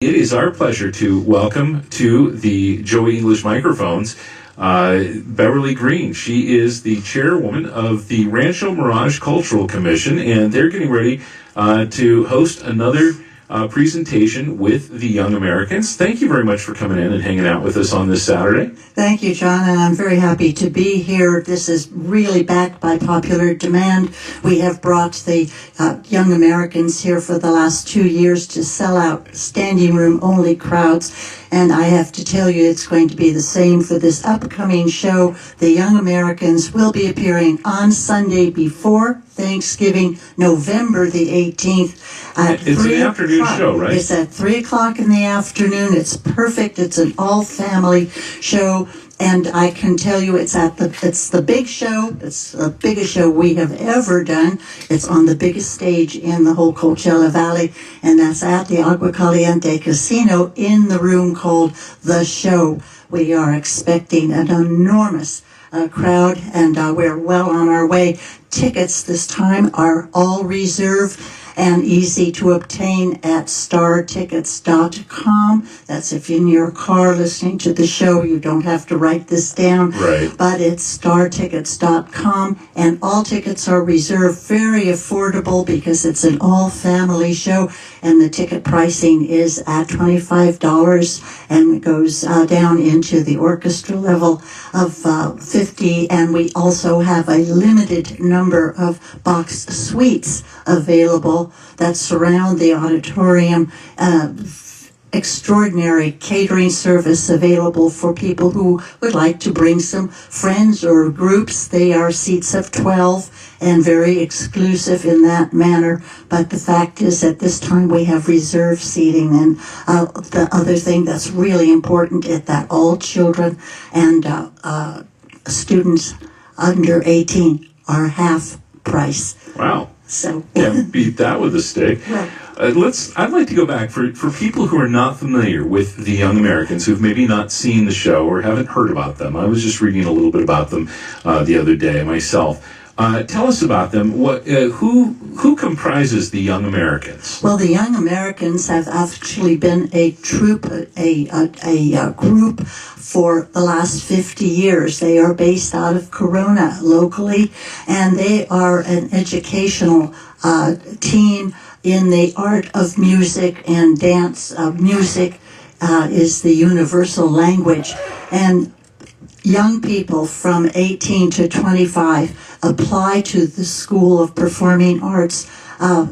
It is our pleasure to welcome to the Joey English microphones Beverlee Greene. She is the chairwoman of the Rancho Mirage Cultural Commission, and they're getting ready to host another presentation with the Young Americans. Thank you very much for coming in and hanging out with us on this Saturday. Thank you, John, and I'm very happy to be here. This is really backed by popular demand. We have brought the Young Americans here for the last 2 years to sell out standing room only crowds. And I have to tell you, it's going to be the same for this upcoming show. The Young Americans will be appearing on Sunday before Thanksgiving, November the 18th. It's an afternoon show, right? It's at 3 o'clock in the afternoon. It's perfect. It's an all-family show. And I can tell you it's the big show. It's the biggest show we have ever done. It's on the biggest stage in the whole Coachella Valley, and that's at the Agua Caliente Casino in the room called The Show. We are expecting an enormous crowd, and we're well on our way. Tickets this time are all reserved and easy to obtain at startickets.com. That's if you're in your car listening to the show, you don't have to write this down. Right. But it's startickets.com, and all tickets are reserved, very affordable because it's an all-family show, and the ticket pricing is at $25 and goes down into the orchestra level of $50, and we also have a limited number of box suites available that surround the auditorium. Extraordinary catering service available for people who would like to bring some friends or groups. They are seats of 12 and very exclusive in that manner. But the fact is, at this time, we have reserved seating. And the other thing that's really important is that all children and students under 18 are half price. Wow. So Can't beat that with a stick. Right. I'd like to go back for people who are not familiar with the Young Americans, who've maybe not seen the show or haven't heard about them. I was just reading a little bit about them the other day myself. Tell us about them. Who comprises the Young Americans? Well, the Young Americans have actually been a troupe, a group for the last 50 years. They are based out of Corona locally, and they are an educational team in the art of music and dance. Music is the universal language, and young people from 18 to 25 apply to the School of Performing Arts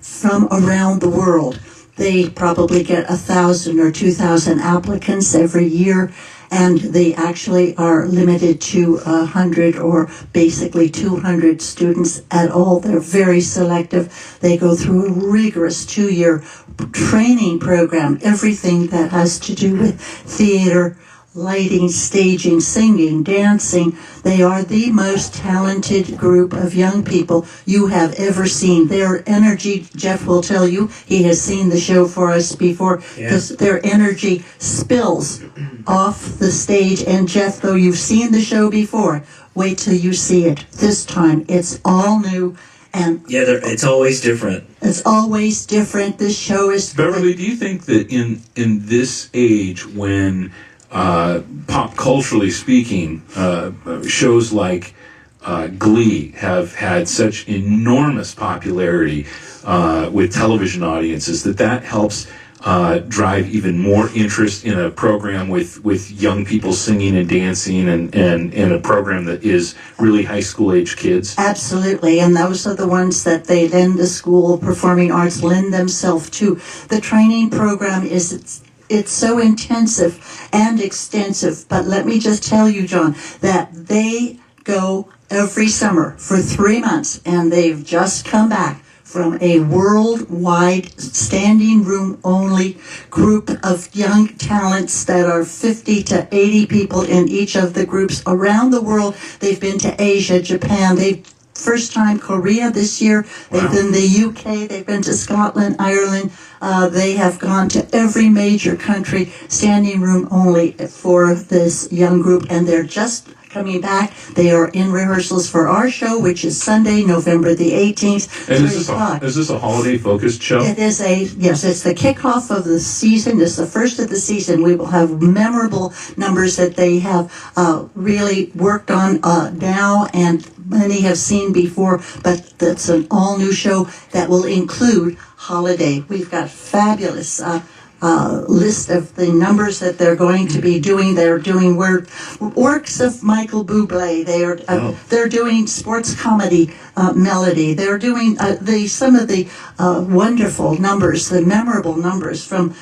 from around the world. They probably get 1,000 or 2,000 applicants every year, and they actually are limited to 100 or basically 200 students at all. They're very selective. They go through a rigorous 2-year training program, everything that has to do with theater, lighting, staging, singing, dancing. They are the most talented group of young people you have ever seen. Their energy, Jeff will tell you, he has seen the show for us before, because their energy spills off the stage. And Jeff, though you've seen the show before, wait till you see it. This time, it's all new. And it's always different. It's always different. This show is... Beverlee, do you think that in this age when pop culturally speaking, shows like Glee have had such enormous popularity with television audiences, that helps drive even more interest in a program with young people singing and dancing, and a program that is really high school age kids? Absolutely, and those are the ones that they lend the School of Performing Arts lend themselves to. The training program it's so intensive and extensive, but let me just tell you, John, that they go every summer for 3 months, and they've just come back from a worldwide standing room only group of young talents that are 50 to 80 people in each of the groups around the world. They've been to Asia, Japan, first time Korea this year. They've been to the UK, they've been to Scotland, Ireland. They have gone to every major country, standing room only for this young group, and they're just coming back. They are in rehearsals for our show, which is Sunday, November the 18th. And is this a holiday-focused show? It is it's the kickoff of the season. It's the first of the season. We will have memorable numbers that they have really worked on now, and many have seen before, but that's an all-new show that will include holiday. We've got fabulous list of the numbers that they're going to be doing. They're doing works of Michael Bublé. They're doing sports comedy melody. They're doing some of the wonderful numbers, the memorable numbers from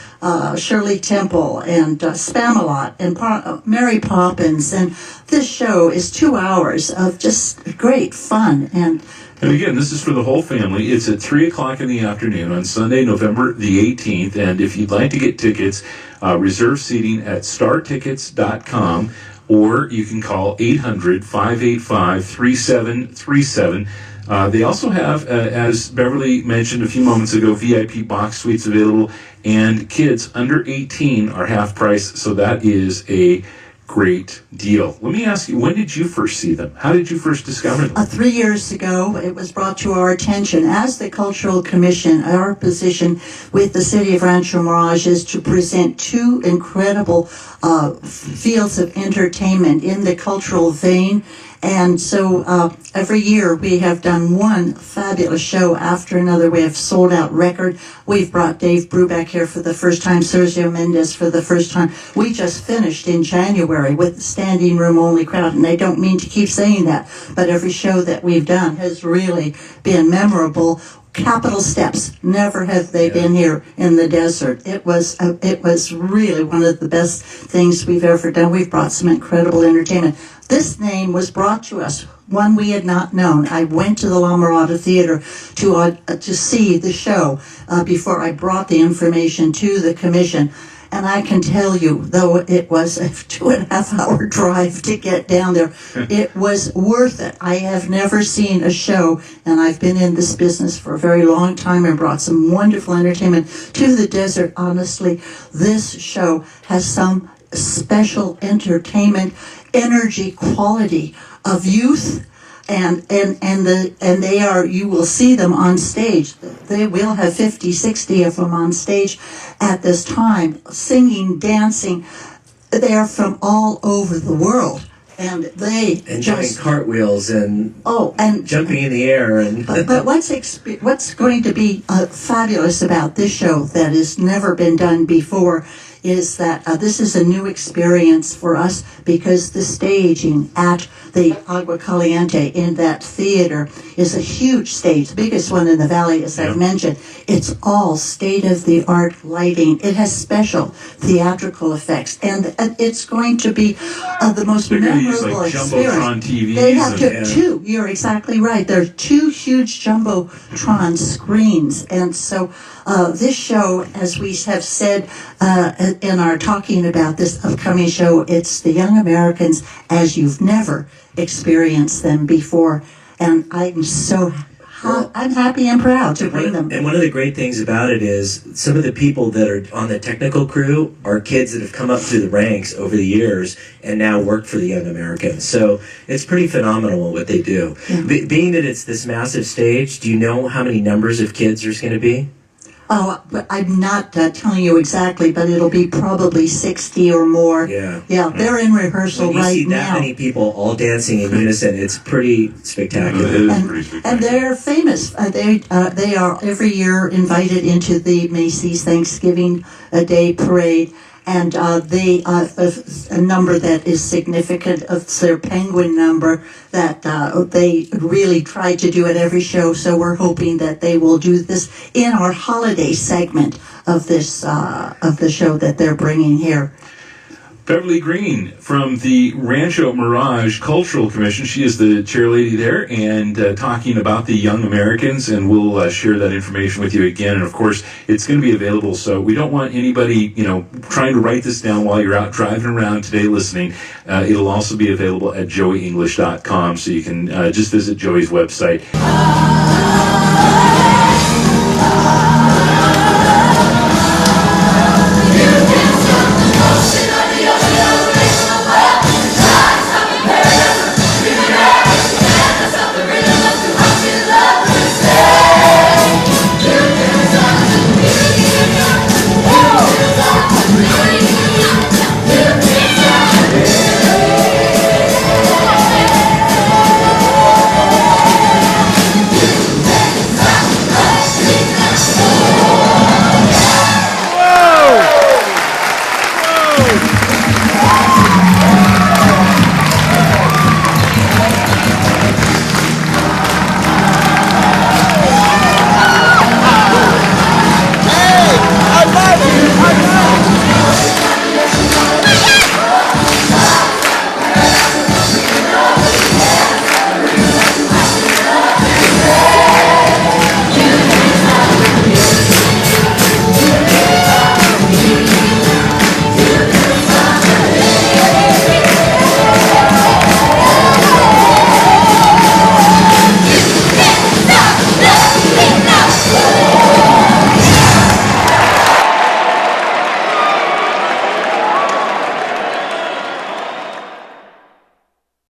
Shirley Temple and Spamalot and Mary Poppins. And this show is 2 hours of just great fun. And again, this is for the whole family. It's at 3 o'clock in the afternoon on Sunday, November the 18th. And if you'd like to get tickets, reserve seating at startickets.com, or you can call 800-585-3737. They also have, as Beverlee mentioned a few moments ago, VIP box suites available, and kids under 18 are half price, so that is a great deal. Let me ask you, when did you first see them? How did you first discover them? 3 years ago, it was brought to our attention. As the Cultural Commission, our position with the City of Rancho Mirage is to present two incredible fields of entertainment in the cultural vein. And so every year we have done one fabulous show after another. We have sold out record. We've brought Dave Brubeck here for the first time, Sergio Mendes for the first time. We just finished in January with the standing room only crowd, and I don't mean to keep saying that, but every show that we've done has really been memorable. Capital Steps, never have they been here in the desert. It was really one of the best things we've ever done. We've brought some incredible entertainment. This name was brought to us, one we had not known. I went to the La Mirada Theater to see the show before I brought the information to the commission. And I can tell you, though it was a 2.5-hour drive to get down there, it was worth it. I have never seen a show, and I've been in this business for a very long time and brought some wonderful entertainment to the desert. Honestly, this show has some special entertainment, energy, quality of youth. And they are, you will see them on stage. They will have 50, 60 of them on stage at this time, singing, dancing. They are from all over the world. And they doing cartwheels and jumping in the air. But what's going to be fabulous about this show that has never been done before is that this is a new experience for us, because the staging at the Agua Caliente in that theater is a huge stage, the biggest one in the valley, as I've mentioned. It's all state-of-the-art lighting. It has special theatrical effects, and it's going to be the most memorable experience. Jumbotron TVs. They have two. You're exactly right. There are two huge Jumbotron screens, and so this show, as we have said in our talking about this upcoming show, it's the Young Americans as you've never experienced them before, and I'm happy and proud to bring them. And one of the great things about it is some of the people that are on the technical crew are kids that have come up through the ranks over the years and now work for the Young Americans. So it's pretty phenomenal what they do. Yeah. Being that it's this massive stage, do you know how many numbers of kids there's going to be? Oh, but I'm not telling you exactly, but it'll be probably 60 or more. Yeah, they're in rehearsal right now. When you see that many people all dancing in unison, it's pretty spectacular. It is pretty spectacular. And they're famous. They are every year invited into the Macy's Thanksgiving Day Parade. And a number that is significant of their penguin number that they really try to do at every show. So we're hoping that they will do this in our holiday segment of this of the show that they're bringing here. Beverlee Greene from the Rancho Mirage Cultural Commission. She is the chairlady there, and talking about the Young Americans, and we'll share that information with you again. And of course, it's going to be available, so we don't want anybody, trying to write this down while you're out driving around today listening. It'll also be available at joeyenglish.com, so you can just visit Joey's website.